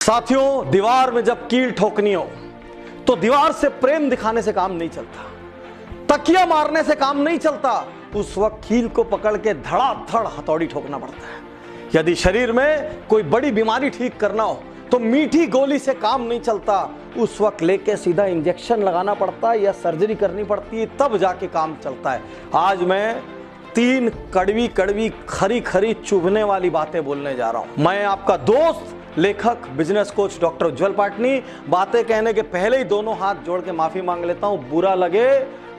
साथियों, दीवार में जब कील ठोकनी हो तो दीवार से प्रेम दिखाने से काम नहीं चलता, तकिया मारने से काम नहीं चलता। उस वक्त कील को पकड़ के धड़ाधड़ हथौड़ी ठोकना पड़ता है। यदि शरीर में कोई बड़ी बीमारी ठीक करना हो तो मीठी गोली से काम नहीं चलता, उस वक्त लेके सीधा इंजेक्शन लगाना पड़ता है या सर्जरी करनी पड़ती है, तब जाके काम चलता है। आज मैं 3 कड़वी कड़वी खरी खरी चुभने वाली बातें बोलने जा रहा हूं। मैं आपका दोस्त, लेखक, बिजनेस कोच डॉक्टर उज्जवल पाटनी। बातें कहने के पहले ही दोनों हाथ जोड़ के माफी मांग लेता हूं। बुरा लगे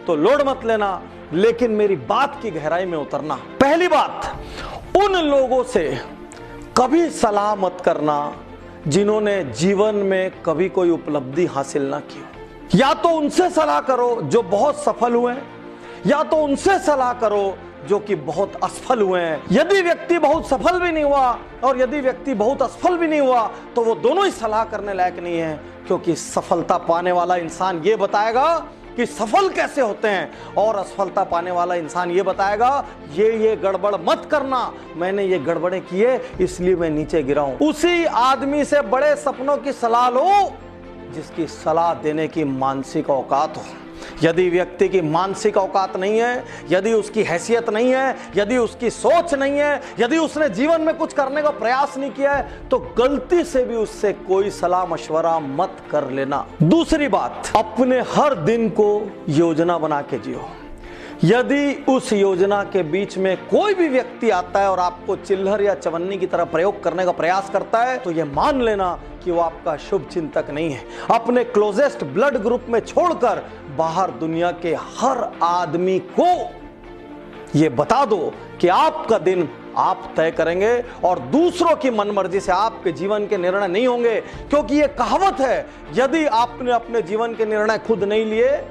तो लोड मत लेना, लेकिन मेरी बात की गहराई में उतरना। पहली बात, उन लोगों से कभी सलाह मत करना जिन्होंने जीवन में कभी कोई उपलब्धि हासिल ना की। या तो उनसे सलाह करो जो बहुत सफल हुए हैं, या तो उनसे सलाह करो जो कि बहुत असफल हुए हैं। यदि व्यक्ति बहुत सफल भी नहीं हुआ और यदि व्यक्ति बहुत असफल भी नहीं हुआ तो वो दोनों ही सलाह करने लायक नहीं है, क्योंकि सफलता पाने वाला इंसान ये बताएगा कि सफल कैसे होते हैं, और असफलता पाने वाला इंसान ये बताएगा ये गड़बड़ मत करना, मैंने ये गड़बड़े किए इसलिए मैं नीचे गिरा हूं। उसी आदमी से बड़े सपनों की सलाह लो जिसकी सलाह देने की मानसिक औकात हो। यदि व्यक्ति की मानसिक औकात नहीं है, यदि उसकी हैसियत नहीं है, यदि उसकी सोच नहीं है, यदि उसने जीवन में कुछ करने का प्रयास नहीं किया है, तो गलती से भी उससे कोई सलाह मशवरा मत कर लेना। दूसरी बात, अपने हर दिन को योजना बना के जियो। यदि उस योजना के बीच में कोई भी व्यक्ति आता है और आपको चिल्हर या चवन्नी की तरह प्रयोग करने का प्रयास करता है, तो यह मान लेना कि वो आपका शुभ चिंतक नहीं है। अपने क्लोजेस्ट ब्लड ग्रुप में छोड़कर बाहर दुनिया के हर आदमी को यह बता दो कि आपका दिन आप तय करेंगे और दूसरों की मनमर्जी से आपके जीवन के निर्णय नहीं होंगे। क्योंकि यह कहावत है, यदि आपने अपने जीवन के निर्णय खुद नहीं लिए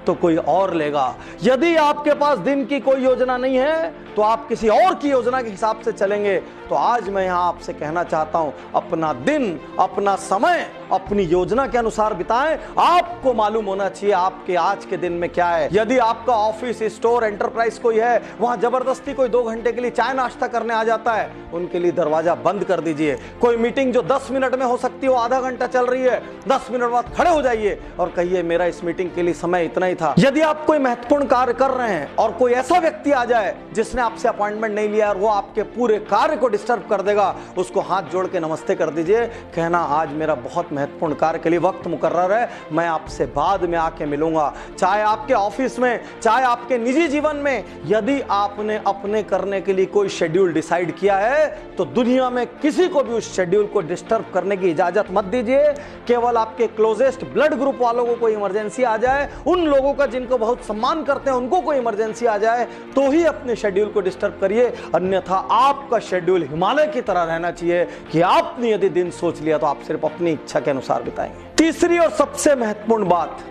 तो कोई और लेगा। यदि आपके पास दिन की कोई योजना नहीं है तो आप किसी और की योजना के हिसाब से चलेंगे। तो आज मैं यहां आपसे कहना चाहता हूं, अपना दिन, अपना समय अपनी योजना के अनुसार बिताएं। आपको मालूम होना चाहिए आपके आज के दिन में क्या है। यदि आपका ऑफिस, स्टोर, एंटरप्राइज कोई है, वहां जबरदस्ती कोई 2 घंटे के लिए चाय नाश्ता करने आ जाता है, उनके लिए दरवाजा बंद कर दीजिए। कोई मीटिंग जो 10 मिनट में हो सकती है वो आधा घंटा चल रही है, 10 मिनट बाद खड़े हो जाइए और कहिए मेरा इस मीटिंग के लिए समय इतना ही था। यदि आप कोई महत्वपूर्ण कार्य कर रहे हैं और कोई ऐसा व्यक्ति आ जाए जिसने आपसे अपॉइंटमेंट नहीं लिया और वो आपके पूरे कार्य को डिस्टर्ब कर देगा, उसको हाथ जोड़ के नमस्ते कर दीजिए। कहना आज मेरा बहुत महत्वपूर्ण कार्य के लिए वक्त मुकर्रर है, मैं आपसे बाद में आके मिलूंगा। चाहे आपके ऑफिस में, चाहे आपके निजी जीवन में, यदि आपने अपने करने के लिए कोई शेड्यूल डिसाइड किया है तो दुनिया में किसी को भी उस शेड्यूल को डिस्टर्ब करने की इजाजत मत दीजिए। केवल आपके क्लोजेस्ट ब्लड ग्रुप वालों को कोई इमरजेंसी आ जाए, उन लोगों का जिनको बहुत सम्मान करते हैं उनको कोई इमरजेंसी आ जाए, तो ही अपने शेड्यूल को डिस्टर्ब करिए। अन्यथा आपका शेड्यूल हिमालय की तरह रहना चाहिए कि आपने यदि दिन सोच लिया तो आप सिर्फ अपनी इच्छा के अनुसार बिताएंगे। तीसरी और सबसे महत्वपूर्ण बात,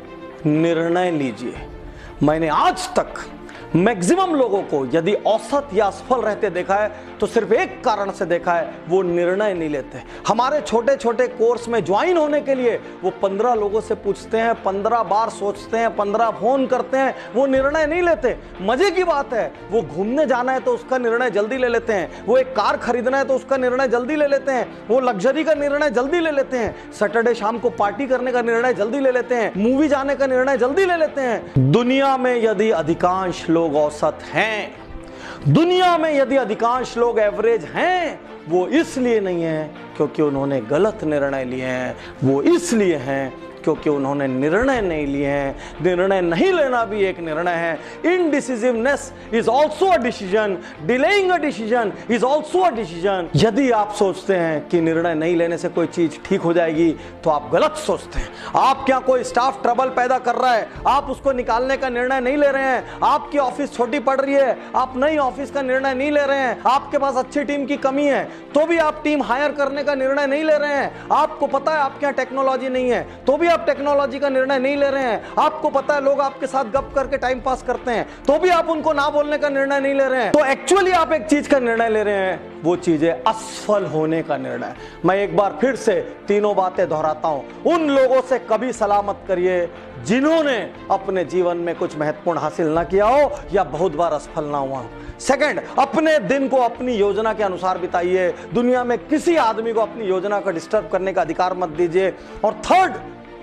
निर्णय लीजिए। मैंने आज तक मैक्सिमम लोगों को यदि औसत या असफल रहते देखा है तो सिर्फ एक कारण से देखा है, वो निर्णय नहीं लेते। हमारे छोटे छोटे कोर्स में ज्वाइन होने के लिए वो 15 लोगों से पूछते हैं, 15 बार सोचते हैं, 15 फोन करते हैं, वो निर्णय नहीं लेते। मजे की बात है, वो घूमने जाना है तो उसका निर्णय जल्दी ले लेते हैं, वो एक कार खरीदना है तो उसका निर्णय जल्दी ले लेते हैं, वो लग्जरी का निर्णय जल्दी ले लेते हैं, सैटरडे शाम को पार्टी करने का निर्णय जल्दी ले लेते हैं, मूवी जाने का निर्णय जल्दी ले लेते हैं। दुनिया में यदि अधिकांश लोग औसत हैं, दुनिया में यदि अधिकांश लोग एवरेज हैं, वो इसलिए नहीं है क्योंकि उन्होंने गलत निर्णय लिए हैं, वो इसलिए हैं क्योंकि उन्होंने निर्णय नहीं लिए हैं। निर्णय नहीं लेना भी एक निर्णय है। Indecisiveness is also a decision, delaying a decision is also a decision. यदि आप सोचते हैं कि निर्णय नहीं लेने से कोई चीज ठीक हो जाएगी तो आप गलत सोचते हैं। आप क्या कोई स्टाफ ट्रबल पैदा कर रहा है, आप उसको निकालने का निर्णय नहीं ले रहे हैं। आपकी ऑफिस छोटी पड़ रही है, आप नई ऑफिस का निर्णय नहीं ले रहे हैं। आपके पास अच्छी टीम की कमी है तो भी आप टीम हायर करने का निर्णय नहीं ले रहे हैं। आपको पता है आपके यहाँ टेक्नोलॉजी नहीं है तो भी आप टेक्नोलॉजी का निर्णय नहीं ले रहे हैं। आपको पता है लोग आपके साथ गप करके टाइम पास करते हैं तो भी आप उनको ना बोलने का निर्णय नहीं ले रहे हैं। तो एक्चुअली आप एक चीज का निर्णय ले रहे हैं, वो चीज है असफल होने का निर्णय। मैं एक बार फिर से तीनों बातें दोहराता हूं। उन लोगों से कभी सलाह मत करिए जिन्होंने अपने जीवन में कुछ महत्वपूर्ण हासिल ना किया हो या बहुत बार असफल ना हुआ हो। सेकंड, अपने दिन को अपनी योजना के अनुसार बिताइए। दुनिया में किसी आदमी को अपनी योजना को डिस्टर्ब करने का अधिकार मत दीजिए। और थर्ड,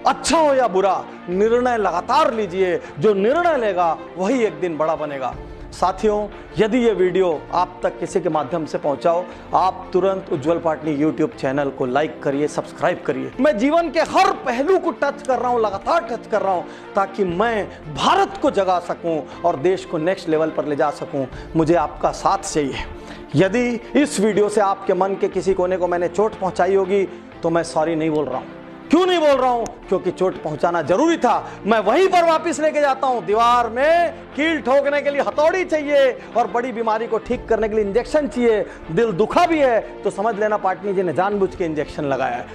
अच्छा हो या बुरा, निर्णय लगातार लीजिए। जो निर्णय लेगा वही एक दिन बड़ा बनेगा। साथियों, यदि ये वीडियो आप तक किसी के माध्यम से पहुंचाओ, आप तुरंत उज्जवल पाटनी यूट्यूब चैनल को लाइक करिए, सब्सक्राइब करिए। मैं जीवन के हर पहलू को टच कर रहा हूं, लगातार टच कर रहा हूं, ताकि मैं भारत को जगा सकूं और देश को नेक्स्ट लेवल पर ले जा सकूं। मुझे आपका साथ चाहिए। यदि इस वीडियो से आपके मन के किसी कोने को मैंने चोट पहुंचाई होगी तो मैं सॉरी नहीं बोल रहा हूं। क्यों नहीं बोल रहा हूं? क्योंकि चोट पहुंचाना जरूरी था। मैं वहीं पर वापस लेके जाता हूं। दीवार में कील ठोकने के लिए हथौड़ी चाहिए और बड़ी बीमारी को ठीक करने के लिए इंजेक्शन चाहिए। दिल दुखा भी है तो समझ लेना पाटनी जी ने जानबूझ के इंजेक्शन लगाया है।